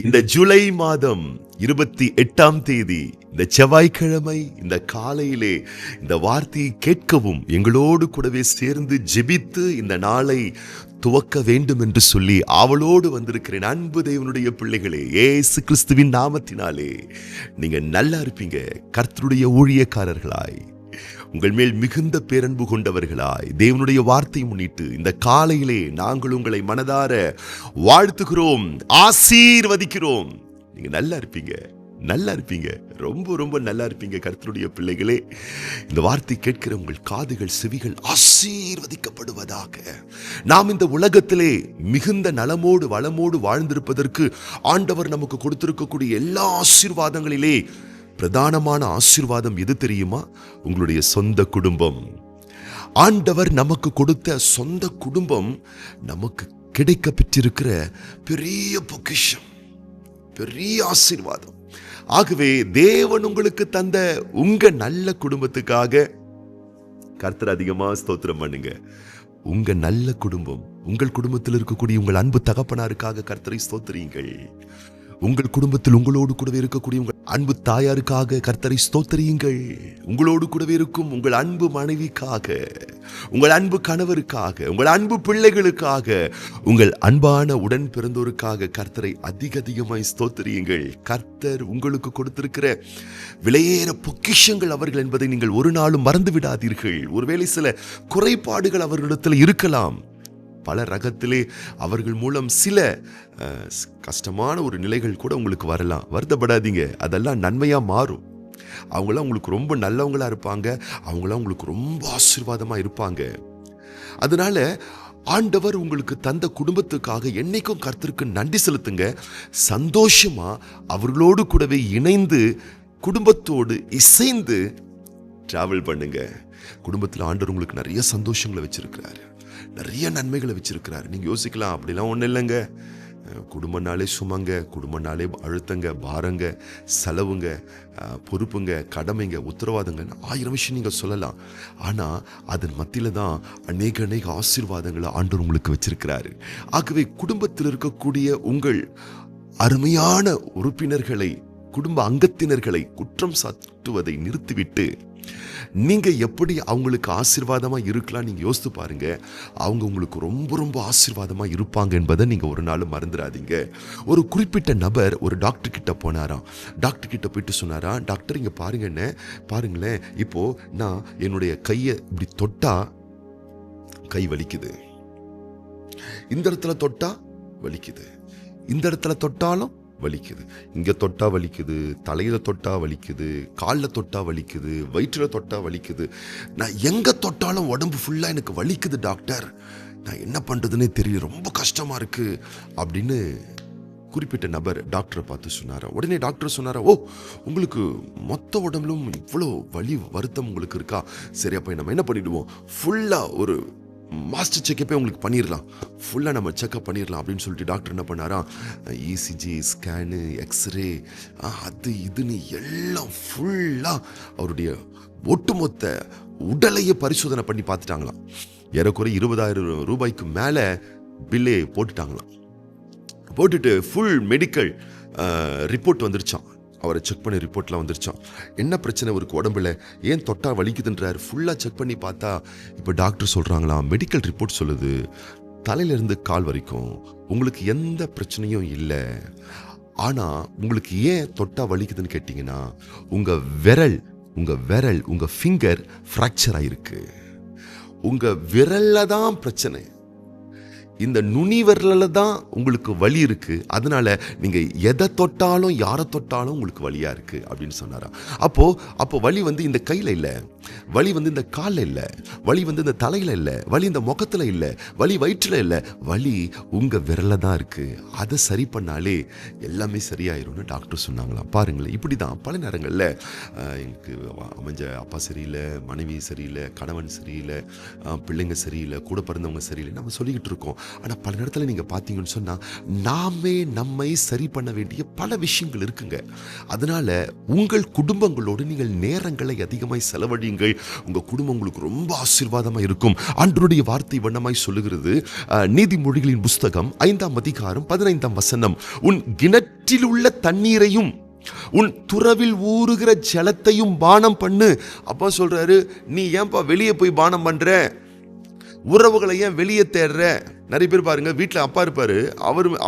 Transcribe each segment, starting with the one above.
இந்த ஜூலை மாதம் 28ஆம் தேதி இந்த செவ்வாய்க்கிழமை இந்த காலையிலே இந்த வார்த்தையை கேட்கவும் எங்களோடு கூடவே சேர்ந்து ஜெபித்து இந்த நாளை துவக்க வேண்டும் என்று சொல்லி ஆவலோடு வந்திருக்கிறேன். அன்பு தேவனுடைய பிள்ளைகளே, இயேசு கிறிஸ்துவின் நாமத்தினாலே நீங்க நல்லா இருப்பீங்க. கர்த்தருடைய ஊழியக்காரர்களாய், உங்கள் மேல் மிகுந்த பேரன்பு கொண்டவர்களாய், தேவனுடைய வார்த்தை முன்னிட்டு இந்த காலையிலே நாங்கள் உங்களை மனதார வாழ்த்துகிறோம், ஆசீர்வதிக்கிறோம். நீங்க நல்லா இருப்பீங்க, நல்லா இருப்பீங்க, ரொம்ப ரொம்ப நல்லா இருப்பீங்க. கர்த்தருடைய பிள்ளைகளே, இந்த வார்த்தை கேட்கிற உங்கள் காதுகள் செவிகள் ஆசீர்வதிக்கப்படுவதாக. நாம் இந்த உலகத்திலே மிகுந்த நலமோடு வளமோடு வாழ்ந்திருப்பதற்கு ஆண்டவர் நமக்கு கொடுத்திருக்கக்கூடிய எல்லா ஆசீர்வாதங்களிலே பிரதானமான ஆசீர்வாதம் எது தெரியுமா? உங்களுடைய சொந்த குடும்பம். ஆண்டவர் நமக்கு கொடுத்த சொந்த குடும்பம் நமக்கு கிடைக்க பெற்றிருக்கிற பெரிய பொக்கிஷம், பெரிய ஆசீர்வாதம். ஆகவே தேவன் உங்களுக்கு தந்த உங்க நல்ல குடும்பத்துக்காக கர்த்தர் அதிகமா ஸ்தோத்திரம் பண்ணுங்க. உங்க நல்ல குடும்பம், உங்கள் குடும்பத்தில் இருக்கக்கூடிய உங்கள் அன்பு தகப்பனாருக்காக கர்த்தரை ஸ்தோத்திரியுங்கள். உங்கள் குடும்பத்தில் உங்களோடு கூடவே இருக்கக்கூடிய உங்கள் அன்பு தாயாருக்காக கர்த்தரை ஸ்தோத்திரியுங்கள். உங்களோடு கூடவே இருக்கும் உங்கள் அன்பு மனைவிக்காக, உங்கள் அன்பு கணவருக்காக, உங்கள் அன்பு பிள்ளைகளுக்காக, உங்கள் அன்பான உடன் பிறந்தோருக்காக கர்த்தரை அதிகமாய் ஸ்தோத்திரியுங்கள். கர்த்தர் உங்களுக்கு கொடுத்திருக்கிற விலையேற பொக்கிஷங்கள் அவர்கள் என்பதை நீங்கள் ஒரு நாளும் மறந்து விடாதீர்கள். ஒருவேளை சில குறைபாடுகள் அவர்களிடத்தில் இருக்கலாம். பல ரகத்திலே அவர்கள் மூலம் சில கஷ்டமான ஒரு நிலைகள் கூட உங்களுக்கு வரலாம். வருத்தப்படாதீங்க, அதெல்லாம் நன்மையா மாறும். அவங்களாம் உங்களுக்கு ரொம்ப நல்லவங்களா இருப்பாங்க, அவங்களாம் உங்களுக்கு ரொம்ப ஆசீர்வாதமா இருப்பாங்க. அதனால ஆண்டவர் உங்களுக்கு தந்த குடும்பத்துக்காக என்னைக்கும் கர்த்தருக்கு நன்றி செலுத்துங்க. சந்தோஷமா அவர்களோடு கூடவே இணைந்து குடும்பத்தோடு இசைந்து டிராவல் பண்ணுங்க. குடும்பத்தில் ஆண்டவர் உங்களுக்கு நிறைய சந்தோஷங்களை வச்சிருக்கிறாரு, நிறைய நன்மைகளை வச்சிருக்கிறாரு. நீங்க யோசிக்கலாம், அப்படிலாம் ஒன்றும் இல்லைங்க, குடும்பனாலே சுமங்க, குடும்பனாலே அழுத்தங்க, பாரங்க, செலவுங்க, பொறுப்புங்க, கடமைங்க, உத்தரவாதங்க, 1000 விஷயம் நீங்க சொல்லலாம். ஆனா அதன் மத்தியில தான் அநேக ஆசீர்வாதங்களை ஆண்டவர் உங்களுக்கு வச்சிருக்கிறாரு. ஆகவே குடும்பத்தில் இருக்கக்கூடிய உங்கள் அருமையான உறுப்பினர்களை, குடும்ப அங்கத்தினர்களை குற்றம் சாட்டுவதை நிறுத்திவிட்டு நீங்க எப்படி அவங்களுக்கு ஆசீர்வாதமா இருக்கலாம் நீங்க யோசித்து பாருங்க. அவங்க உங்களுக்கு ரொம்ப ரொம்ப ஆசீர்வாதமா இருப்பாங்க என்பதை நீங்க ஒரு நாள் மறந்துடாதீங்க. ஒரு குறிப்பிட்ட நபர் ஒரு டாக்டர் கிட்ட போனாராம். டாக்டர் கிட்ட போயிட்டு சொன்னாராம், டாக்டர் இங்க பாருங்க, என்ன பாருங்களேன், இப்போ நான் என்னுடைய கையை இப்படி தொட்டா கை வலிக்குது, இந்த இடத்துல தொட்டா வலிக்குது, இந்த இடத்துல தொட்டாலும் வலிக்குது, இங்க தொட்டா வலிக்குது, தலையில தொட்டா வலிக்குது, காலில் தொட்டா வலிக்குது, வயிற்றுல தொட்டா வலிக்குது, நான் எங்க தொட்டாலும் உடம்பு ஃபுல்லா எனக்கு வலிக்குது டாக்டர், நான் என்ன பண்றதுன்னே தெரியல, ரொம்ப கஷ்டமா இருக்கு அப்படின்னு குறிப்பிட்ட நபர் டாக்டரை பார்த்து சொன்னாரா. உடனே டாக்டர் சொன்னாரா, ஓ உங்களுக்கு மொத்த உடம்புலும் இவ்வளோ வலி வருத்தம் உங்களுக்கு இருக்கா, சரி அப்போ நம்ம என்ன பண்ணிடுவோம், ஃபுல்லா ஒரு மாஸ்டர் செக்கப்பே உங்களுக்கு பண்ணிடலாம், ஃபுல்லாக நம்ம செக்அப் பண்ணிடலாம் அப்படின்னு சொல்லிட்டு டாக்டர் என்ன பண்ணாரா, இசிஜி, ஸ்கேனு, எக்ஸ்ரே, அது இதுன்னு எல்லாம் ஃபுல்லாக அவருடைய ஒட்டுமொத்த உடலையே பரிசோதனை பண்ணி பார்த்துட்டாங்களாம். ஏறக்குறைய 20,000 ரூபாய்க்கு மேலே பில்லே போட்டுட்டாங்களாம். போட்டுட்டு ஃபுல் மெடிக்கல் ரிப்போர்ட் வந்துருச்சான். அவரை செக் பண்ணி ரிப்போர்ட்லாம் வந்துருச்சான். என்ன பிரச்சனை இவருக்கு உடம்புல, ஏன் தொட்டா வலிக்குதுன்றார். ஃபுல்லாக செக் பண்ணி பார்த்தா இப்போ டாக்டர் சொல்கிறாங்களாம், மெடிக்கல் ரிப்போர்ட் சொல்லுது தலையிலேருந்து கால் வரைக்கும் உங்களுக்கு எந்த பிரச்சனையும் இல்லை. ஆனால் உங்களுக்கு ஏன் தொட்டா வலிக்குதுன்னு கேட்டிங்கன்னா, உங்கள் விரல் உங்கள் ஃபிங்கர் ஃப்ராக்சர் ஆகிருக்கு. உங்கள் விரலில் தான் பிரச்சனை, இந்த நுனி விரலில் தான் உங்களுக்கு வலி இருக்கு. அதனால நீங்க எதை தொட்டாலும் யாரை தொட்டாலும் உங்களுக்கு வலியா இருக்கு அப்படின்னு சொன்னாரா. அப்போ வலி வந்து இந்த கையில இல்லை, வலி வந்து இந்த காலில் இல்லை, வலி வந்து இந்த தலையில இல்லை, வலி இந்த முகத்துல இல்லை, வலி வயிற்றுல இல்லை, வலி உங்க விரல்ல தான் இருக்கு. அதை சரி பண்ணாலே எல்லாமே சரியாயிரும்னு டாக்டர் சொன்னாங்களாம். பாருங்களேன், இப்படிதான் பல நேரங்களில் எனக்கு அமைஞ்ச அப்பா சரியில்லை, மனைவி சரியில்லை, கணவன் சரியில்லை, பிள்ளைங்க சரியில்லை, கூட பிறந்தவங்க சரியில்லை, நம்ம சொல்லிக்கிட்டு இருக்கோம். ஆனால் பல நேரத்தில் நீங்கள் பார்த்தீங்கன்னு சொன்னால் நாமே நம்மை சரி பண்ண வேண்டிய பல விஷயங்கள் இருக்குங்க. அதனால உங்கள் குடும்பங்களோடு நீங்கள் நேரங்களை அதிகமாய் செலவழிங்க. செலவழியுங்கள். உங்க குடும்பம் உங்களுக்கு ரொம்ப ஆசீர்வாதமா இருக்கும். ஆண்டவருடைய வார்த்தை வண்ணமாய் சொல்லுகிறது. நீதிமொழிகளின் புஸ்தகம் 5ஆம் அதிகாரம் 15ஆம் வசனம், உன் கிணற்றில் உள்ள தண்ணீரையும் உன் துறவில் ஊறுகிற ஜலத்தையும் பானம் பண்ணு. அப்பா சொல்றாரு, நீ ஏன்பா வெளியே போய் பானம் பண்ற? உறவுகளை ஏன் வெளியே தேடுற? நிறைய பேர் பாருங்க, வீட்டில் அப்பா இருப்பாரு,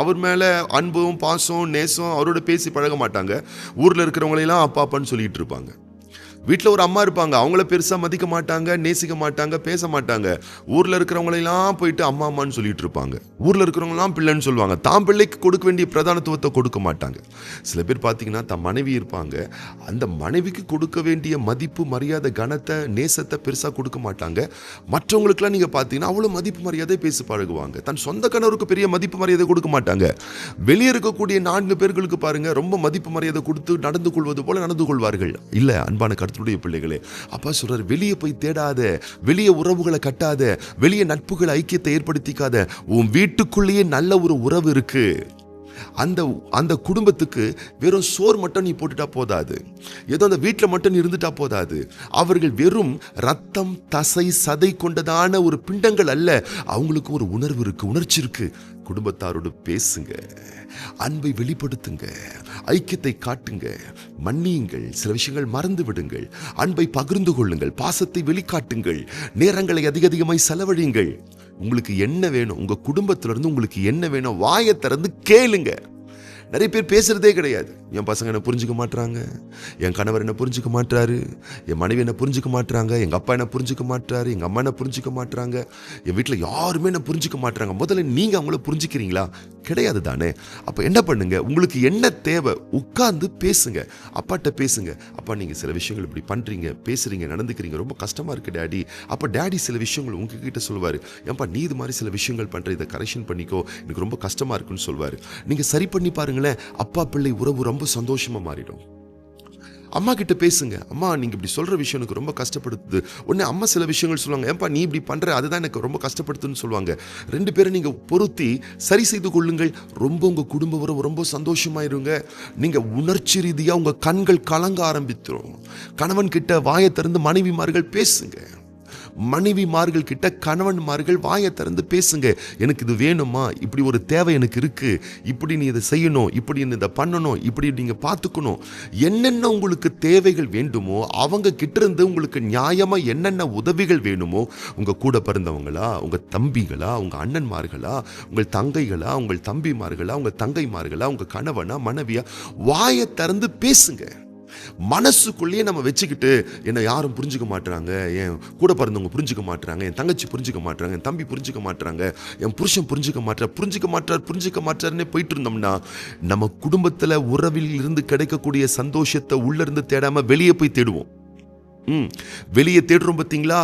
அவர் மேல அன்பும் பாசம் நேசம் அவரோட பேசி பழக மாட்டாங்க. ஊர்ல இருக்கிறவங்களெல்லாம் அப்பா அப்பான்னு சொல்லிட்டு இருப்பாங்க. வீட்டில் ஒரு அம்மா இருப்பாங்க, அவங்கள பெருசாக மதிக்க மாட்டாங்க, நேசிக்க மாட்டாங்க, பேச மாட்டாங்க. ஊரில் இருக்கிறவங்களெல்லாம் போயிட்டு அம்மா அம்மான்னு சொல்லிட்டு இருப்பாங்க. ஊரில் இருக்கிறவங்களாம் பிள்ளைன்னு சொல்லுவாங்க. தான் பிள்ளைக்கு கொடுக்க வேண்டிய பிரதானத்துவத்தை கொடுக்க மாட்டாங்க. சில பேர் பார்த்தீங்கன்னா தன் மனைவி இருப்பாங்க, அந்த மனைவிக்கு கொடுக்க வேண்டிய மதிப்பு மரியாதை கனத்தை நேசத்தை பெருசாக கொடுக்க மாட்டாங்க. மற்றவங்களுக்குலாம் நீங்கள் பார்த்தீங்கன்னா அவ்வளோ மதிப்பு மரியாதை பேசி பழகுவாங்க. தன் சொந்த கணவருக்கு பெரிய மதிப்பு மரியாதை கொடுக்க மாட்டாங்க. வெளியே இருக்கக்கூடிய 4 பேர்களுக்கு பாருங்க, ரொம்ப மதிப்பு மரியாதை கொடுத்து நடந்து கொள்வது போல நடந்து கொள்வார்கள். இல்லை அன்பான கர்த்தருடைய பிள்ளைகளே, அப்பா சொல்றாரு, வெளியே போய் தேடாத, வெளியே உறவுகளை கட்டாத, வெளியே நட்புகளை ஐக்கியத்தை ஏற்படுத்திக்காத. உன் வீட்டுக்குள்ளேயே நல்ல ஒரு உறவு இருக்கு. அந்த குடும்பத்துக்கு வெறும் சோறு மட்டும் நீ போட்டுட்டா போதாது, ஏதோ அந்த வீட்டில் மட்டும் இருந்துட்டா போதாது. அவர்கள் வெறும் ரத்தம் தசை சதை கொண்டதான ஒரு பிண்டங்கள் அல்ல. அவங்களுக்கு ஒரு உணர்வு இருக்கு, உணர்ச்சி இருக்கு. குடும்பத்தாரோடு பேசுங்க, அன்பை வெளிப்படுத்துங்க, ஐக்கியத்தை காட்டுங்க, மன்னியுங்கள், சில விஷயங்கள் மறந்து விடுங்கள், அன்பை பகிர்ந்து கொள்ளுங்கள், பாசத்தை வெளிக்காட்டுங்கள், நேரங்களை அதிகமாய் செலவழியுங்கள். உங்களுக்கு என்ன வேணும், உங்க குடும்பத்திலிருந்து உங்களுக்கு என்ன வேணும், வாயை திறந்து கேளுங்க. நிறைய பேர் பேசுறதே கிடையாது. என் பசங்க என்ன புரிஞ்சுக்க மாட்டாங்க, என் கணவர் என்ன புரிஞ்சுக்க மாட்டாரு, என் மனைவி என்ன புரிஞ்சுக்க மாட்டாங்க, எங்க அப்பா என்ன புரிஞ்சுக்க மாட்டாரு, எங்க அம்மா என்ன புரிஞ்சுக்க மாட்டாங்க, என் வீட்டில் யாருமே என்ன புரிஞ்சுக்க மாட்டாங்க. முதல்ல நீங்க அவங்கள புரிஞ்சுக்கிறீங்களா? கிடையாது தானே. அப்ப என்ன பண்ணுங்க, உங்களுக்கு என்ன தேவை உட்கார்ந்து பேசுங்க, அப்பாட்ட பேசுங்க. அப்பா நீங்க சில விஷயங்கள் இப்படி பண்றீங்க, பேசுறீங்க, நடந்துக்கிறீங்க, ரொம்ப கஷ்டமா இருக்கு டாடி. அப்ப டாடி சில விஷயங்கள் உங்ககிட்ட சொல்லுவாரு, ஏன்பா நீ இது மாதிரி சில விஷயங்கள் பண்ற, இதை கரெக்ஷன் பண்ணிக்கோ, எனக்கு ரொம்ப கஷ்டமா இருக்குன்னு சொல்வாரு. நீங்க சரி பண்ணி பாருங்க, அப்பா பிள்ளை உறவு ரொம்ப சந்தோஷமா மாறிடும். அம்மா கிட்ட பேசுங்க, அம்மா நீங்க இப்படி சொல்ற விஷயம் எனக்கு ரொம்ப கஷ்டப்படுத்துது. உடனே அம்மா சில விஷயங்கள் சொல்லுவாங்க, ஏன்பா நீ இப்படி பண்ற, அதுதான் எனக்கு ரொம்ப கஷ்டப்படுத்துன்னு சொல்லுவாங்க. 2 பேரும் நீங்க பொருத்தி சரி செய்து கொள்ளுங்கள். ரொம்ப உங்க குடும்ப உறவு ரொம்ப சந்தோஷமாயிருங்க. நீங்க உணர்ச்சி ரீதியா உங்க கண்கள் கலங்க ஆரம்பித்துரும். கணவன் கிட்ட வாயை திறந்து மனைவிமார்கள் பேசுங்க, மனைவிமார்கள் கிட்ட கணவன்மார்கள் வாயை திறந்து பேசுங்க. எனக்கு இது வேணுமா, இப்படி ஒரு தேவை எனக்கு இருக்கு, இப்படி நீ இதை செய்யணும், இப்படி நீ இதை பண்ணணும், இப்படி நீங்க பார்த்துக்கணும். என்னென்ன உங்களுக்கு தேவைகள் வேண்டுமோ அவங்க கிட்ட இருந்து உங்களுக்கு நியாயமா என்னென்ன உதவிகள் வேணுமோ, உங்க கூட பிறந்தவங்களா, உங்க தம்பிகளா, உங்க அண்ணன்மார்களா, உங்கள் தங்கைகளா, உங்கள் தம்பிமார்களா, உங்க தங்கைமார்களா, உங்க கணவனா மனைவியா, வாயை திறந்து பேசுங்க. மனசுக்குள்ளேயே நம்ம வச்சுக்கிட்டு என்ன யாரும் புரிஞ்சுக்க மாட்டாங்க, என் கூட பிறந்தவங்க புரிஞ்சுக்க மாட்டாங்க, என் தங்கச்சி புரிஞ்சுக்க மாட்டாங்க, என் தம்பி புரிஞ்சுக்க மாட்டாங்க, என் புருஷன் புரிஞ்சுக்க மாட்டாருன்னே போயிட்டு இருந்தோம்னா, நம்ம குடும்பத்துல உறவில் இருந்து கிடைக்கக்கூடிய சந்தோஷத்தை உள்ள இருந்து தேடாம வெளியே போய் தேடுவோம். வெளியே தேடுறோம் பார்த்தீங்களா,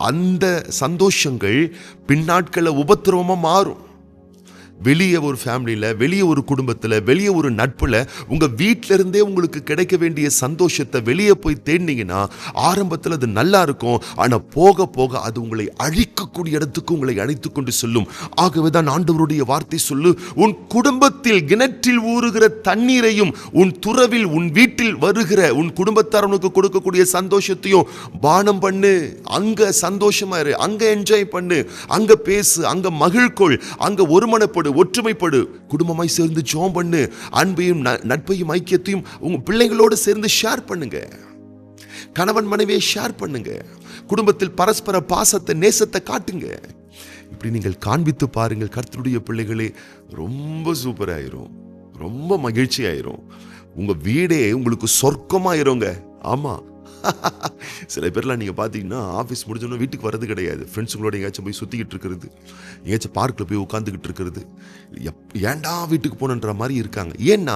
அந்த சந்தோஷங்கள் பின்னாட்கள உபத்திரவமா மாறும். வெளியே ஒரு ஃபேமிலியில், வெளியே ஒரு குடும்பத்தில், வெளியே ஒரு நட்பில், உங்கள் வீட்டில இருந்தே உங்களுக்கு கிடைக்க வேண்டிய சந்தோஷத்தை வெளியே போய் தேடினீங்கன்னா ஆரம்பத்தில் அது நல்லா இருக்கும். ஆனால் போக போக அது உங்களை அழிக்கக்கூடிய இடத்துக்கு உங்களை அழைத்து கொண்டு செல்லும். ஆகவே தான் ஆண்டவருடைய வார்த்தை சொல்லு, உன் குடும்பத்தில் கிணற்றில் ஊறுகிற தண்ணீரையும் உன் துறவில் உன் வீட்டில் வருகிற உன் குடும்பத்தார் உனக்கு கொடுக்கக்கூடிய சந்தோஷத்தையும் பானம் பண்ணு. அங்க சந்தோஷமா இரு, அங்க என்ஜாய் பண்ணு, அங்க பேசு, அங்க மகிழ்கொள், அங்க ஒருமனப்படு, ஒற்றுமைப்படு, குடும்பமாய் சேர்ந்து ஜெபம் பண்ணு, அன்பையும் நட்பையும் ஐக்கியத்தையும் உங்க பிள்ளைகளோடு சேர்ந்து ஷேர் பண்ணுங்க, கணவன் மனைவியை ஷேர் பண்ணுங்க, குடும்பத்தில் பரஸ்பர பாசத்தை நேசத்தை காட்டுங்க. இப்படி நீங்கள் காண்பித்து பாருங்கள் கர்த்தருடைய பிள்ளைகளே, ரொம்ப சூப்பராயிரும், ரொம்ப மகிழ்ச்சி ஆயிரும். உங்க வீடே உங்களுக்கு சொர்க்கமாயிருங்க. ஆமா, சில பேர்லாம் நீங்கள் பார்த்தீங்கன்னா ஆஃபீஸ் முடிஞ்சோன்னா வீட்டுக்கு வர்றது கிடையாது. ஃப்ரெண்ட்ஸுங்களோட எங்கேயாச்சும் போய் சுற்றிக்கிட்டு இருக்கிறது, எங்கேயாச்சும் பார்க்கில் போய் உட்காந்துக்கிட்டு இருக்கிறது, ஏன்டா வீட்டுக்கு போகணுன்ற மாதிரி இருக்காங்க. ஏன்னா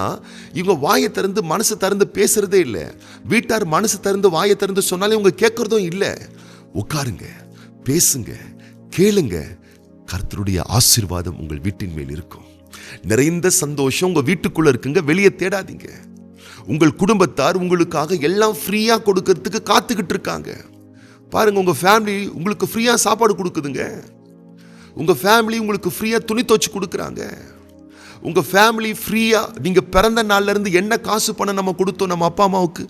இவங்க வாயை திறந்து மனசை திறந்து பேசுறதே இல்லை. வீட்டார் மனசு திறந்து வாயை திறந்து சொன்னாலே இவங்க கேட்கறதும் இல்லை. உட்காருங்க, பேசுங்க, கேளுங்க. கர்த்தருடைய ஆசீர்வாதம் உங்கள் வீட்டின் மேல் இருக்கும். நிறைந்த சந்தோஷம் உங்க வீட்டுக்குள்ள இருக்குங்க, வெளியே தேடாதீங்க. உங்கள் குடும்பத்தார் உங்களுக்காக எல்லாம் ஃப்ரீயா கொடுக்கறதுக்கு காத்துக்கிட்டு இருக்காங்க. பாருங்க, உங்க ஃபேமிலி உங்களுக்கு ஃப்ரீயா சாப்பாடு கொடுக்குதுங்க, உங்க ஃபேமிலி உங்களுக்கு ஃப்ரீயா துணி துவைச்சு கொடுக்குறாங்க, உங்க ஃபேமிலி ஃப்ரீயா நீங்க பிறந்த நாள்ல இருந்து என்ன காசு பணம் நம்ம கொடுத்தோம் நம்ம அப்பா அம்மாவுக்கு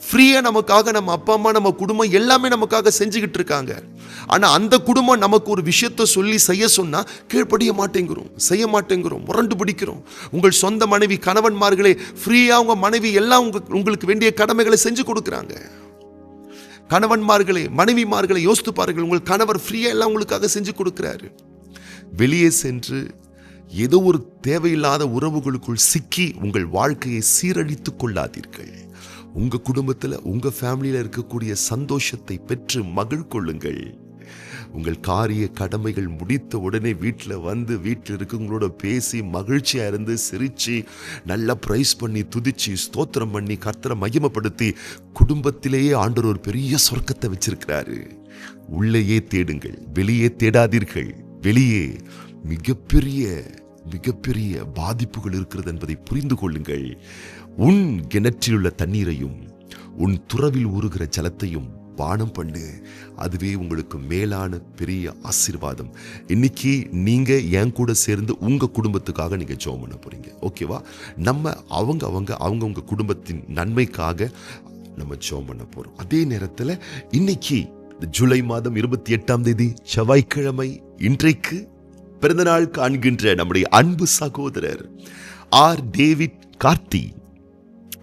ஃப்ரீயா நமக்காக நம்ம அப்பா அம்மா நம்ம குடும்பம் எல்லாமே நமக்காக செஞ்சுக்கிட்டு இருக்காங்க. ஆனா அந்த குடும்பம் நமக்கு ஒரு விஷயத்த சொல்லி செய்ய சொன்னா கீழ்ப்படிய மாட்டேங்கிறோம், செய்ய மாட்டேங்கிறோம், முரண்டு பிடிக்கிறோம். உங்கள் சொந்த மனைவி கணவன்மார்களே ஃப்ரீயா உங்க மனைவி எல்லாம் உங்களுக்கு வேண்டிய கடமைகளை செஞ்சு கொடுக்குறாங்க. கணவன்மார்களே மனைவிமார்களை யோசித்து பாருங்கள், உங்கள் கணவர் ஃப்ரீயா எல்லாம் உங்களுக்காக செஞ்சு கொடுக்கிறாரு. வெளியே சென்று ஏதோ ஒரு தேவையில்லாத உறவுகளுக்குள் சிக்கி உங்கள் வாழ்க்கையை சீரழித்துக் கொள்ளாதீர்கள். உங்க குடும்பத்தில் உங்க ஃபேமிலியில் இருக்கக்கூடிய சந்தோஷத்தை பெற்று மகிழ் கொள்ளுங்கள். உங்கள் காரிய கடமைகள் முடித்த உடனே வீட்டில் வந்து வீட்டில் இருக்கவங்களோட பேசி மகிழ்ச்சியா இருந்து சிரிச்சு நல்லா பிரைஸ் பண்ணி துதிச்சு ஸ்தோத்திரம் பண்ணி கர்த்தரை மகிமைப்படுத்தி குடும்பத்திலேயே ஆண்டவர் ஒரு பெரிய சொர்க்கத்தை வச்சிருக்கிறாரு. உள்ளேயே தேடுங்கள், வெளியே தேடாதீர்கள். வெளியே மிகப்பெரிய மிகப்பெரிய பாதிப்புகள் இருக்கிறது என்பதை புரிந்து கொள்ளுங்கள். உன் கிணற்றில் உள்ள தண்ணீரையும் உன் துறவில் ஊறுகிற ஜலத்தையும் பானம் பண்ணு. அதுவே உங்களுக்கு மேலான பெரிய ஆசீர்வாதம். இன்னைக்கு நீங்க என் கூட சேர்ந்து உங்க குடும்பத்துக்காக நீங்க ஜெபம் பண்ண போறீங்க. ஓகேவா? நம்ம அவங்க குடும்பத்தின் நன்மைக்காக நம்ம ஜெபம் பண்ண போறோம். அதே நேரத்தில் இன்னைக்கு ஜூலை மாதம் 28ஆம் தேதி செவ்வாய்க்கிழமை, இன்றைக்கு பிறந்தநாள் காண்கின்ற நம்முடைய அன்பு சகோதரர் ஆர் டேவிட் கார்த்தி,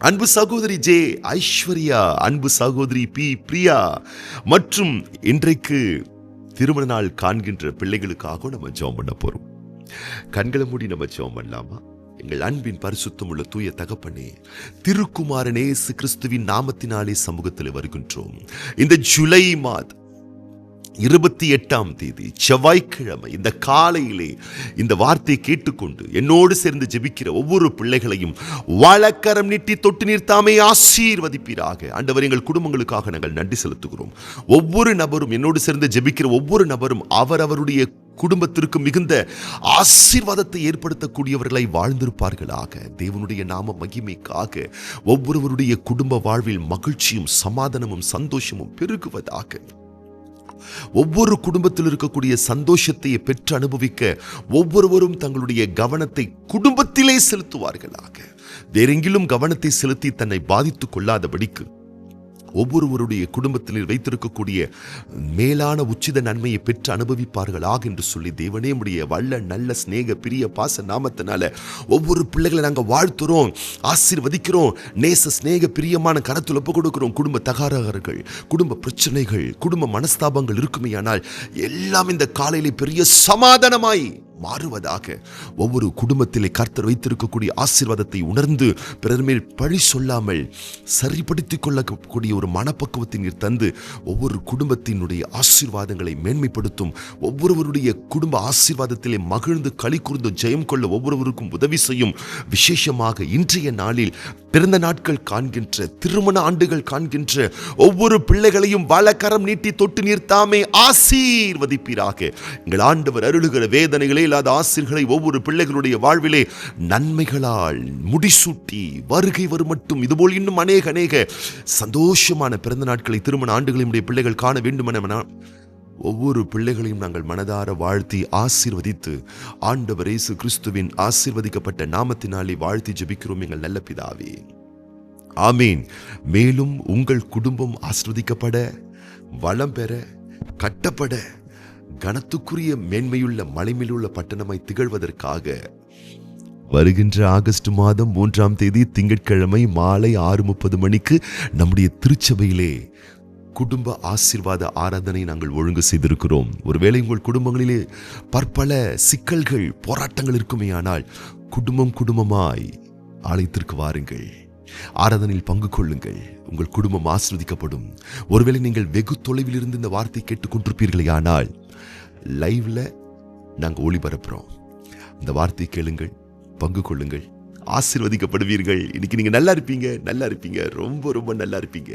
அன்பு சகோதரி ஜே ஐஸ்வர்யா, அன்பு சகோதரி பி பிரியா மற்றும் இன்றைக்கு திருமண நாள் காண்கின்ற பிள்ளைகளுக்காக நம்ம ஜெபம் பண்ண போறோம். கண்களை மூடி நம்ம ஜெபம் பண்ணலாமா? எங்கள் அன்பின் பரிசுத்தம் உள்ள தூய தகப்பனே, திருக்குமாரனே இயேசு கிறிஸ்துவின் நாமத்தினாலே சமூகத்தில் வருகின்றோம். இந்த ஜூலை மாதம் 28ஆம் தேதி செவ்வாய்க்கிழமை இந்த காலையிலே இந்த வார்த்தையை கேட்டுக்கொண்டு என்னோடு சேர்ந்து ஜெபிக்கிற ஒவ்வொரு பிள்ளைகளையும் வலக்கரம் நீட்டி தொட்டு நீர்த்தாமே ஆசீர்வதிப்பீராக. ஆண்டவர், எங்கள் குடும்பங்களுக்காக நாங்கள் நன்றி செலுத்துகிறோம். ஒவ்வொரு நபரும் என்னோடு சேர்ந்து ஜெபிக்கிற ஒவ்வொரு நபரும் அவருடைய குடும்பத்திற்கு மிகுந்த ஆசீர்வாதத்தை ஏற்படுத்தக்கூடியவர்களை வாழ்ந்திருப்பார்களாக. தேவனுடைய நாம மகிமைக்காக ஒவ்வொருவருடைய குடும்ப வாழ்வில் மகிழ்ச்சியும் சமாதானமும் சந்தோஷமும் பெருகுவதாக. ஒவ்வொரு குடும்பத்தில் இருக்கக்கூடிய சந்தோஷத்தை பெற்று அனுபவிக்க ஒவ்வொருவரும் தங்களுடைய கவனத்தை குடும்பத்திலே செலுத்துவார்களாக. வேறெங்கிலும் கவனத்தை செலுத்தி தன்னை பாதித்துக் கொள்ளாதபடிக்கு ஒவ்வொருவருடைய குடும்பத்தில் வைத்திருக்கக்கூடிய மேலான உச்சித நன்மையை பெற்று அனுபவிப்பார்களாக என்று சொல்லி தேவனே உடைய வல்ல நல்ல சிநேக பிரிய பாச நாமத்தினால ஒவ்வொரு பிள்ளைகளை நாங்கள் வாழ்த்துறோம், ஆசீர்வதிக்கிறோம். நேச சிநேக பிரியமான கரத்தில் ஒப்பு கொடுக்கிறோம். குடும்ப தகராறுகள், குடும்ப பிரச்சனைகள், குடும்ப மனஸ்தாபங்கள் இருக்குமே, ஆனால் எல்லாம் இந்த காலையிலே பெரிய சமாதானமாய் மாறுவதாக. ஒவ்வொரு குடும்பத்திலே கர்த்தர் வைத்திருக்கக்கூடிய ஆசீர்வாதத்தை உணர்ந்து பிறர் மேல் பழி சொல்லாமல் சரிப்படுத்திக் கொள்ளக்கூடிய ஒரு மனப்பக்குவத்தை நீர் தந்து ஒவ்வொரு குடும்பத்தினுடைய ஆசீர்வாதங்களை மேன்மைப்படுத்தும். ஒவ்வொருவருடைய குடும்ப ஆசீர்வாதத்திலே மகிழ்ந்து களி கூர்ந்து ஜெயம் கொள்ள ஒவ்வொருவருக்கும் உதவி செய்யும். விசேஷமாக இன்றைய நாளில் பிறந்த நாட்கள் காண்கின்ற, திருமண ஆண்டுகள் காண்கின்ற ஒவ்வொரு பிள்ளைகளையும் வலக்கரம் நீட்டி தொட்டு நீர்த்தாமே ஆசீர்வதிப்பீராக. எங்கள் ஆண்டவர் அருளுகிற வேதனைகளே இல்லாத ஆசீர்களை ஒவ்வொரு பிள்ளைகளுடைய வாழ்விலே நன்மைகளால் முடிசூட்டி வருகை வரும் மட்டும் இதுபோல் இன்னும் அநேக சந்தோஷமான பிறந்த நாட்களை, திருமண ஆண்டுகளை பிள்ளைகள் காண வேண்டும் என ஒவ்வொரு பிள்ளைகளையும் நாங்கள் மனதார வாழ்த்தி ஆசீர்வதித்து ஆண்டவர் இயேசு கிறிஸ்துவின் ஆசீர்வதிக்கப்பட்ட நாமத்தினாலே வாழ்த்தி ஜெபிக்கிறோம் எங்கள் நல்ல பிதாவே, ஆமீன். மேலும் உங்கள் குடும்பம் ஆசீர்வதிக்கப்பட, வளம் பெற, கட்டப்பட, கனத்துக்குரிய மேன்மையுள்ள மலைமையிலுள்ள பட்டணமாய் திகழ்வதற்காக வருகின்ற ஆகஸ்ட் மாதம் 3ஆம் தேதி திங்கட்கிழமை மாலை 6:30 மணிக்கு நம்முடைய திருச்சபையிலே குடும்ப ஆசீர்வாத ஆராதனை நாங்கள் ஒழுங்கு செய்திருக்கிறோம். ஒருவேளை உங்கள் குடும்பங்களிலே பற்பல சிக்கல்கள், போராட்டங்கள் இருக்குமே, ஆனால் குடும்பமாய் ஆலயத்திற்கு வாருங்கள், ஆராதனையில் பங்கு கொள்ளுங்கள், உங்கள் குடும்பம் ஆசீர்வதிக்கப்படும். ஒருவேளை நீங்கள் வெகு தொலைவில் இருந்து இந்த வார்த்தை கேட்டுக்கொண்டிருப்பீர்களே, ஆனால் லைவ்ல நாங்கள் ஒளிபரப்புறோம். இந்த வார்த்தை கேளுங்கள், பங்கு கொள்ளுங்கள், ஆசீர்வதிக்கப்படுவீர்கள். இன்னைக்கு நீங்க நல்லா இருப்பீங்க, ரொம்ப ரொம்ப நல்லா இருப்பீங்க.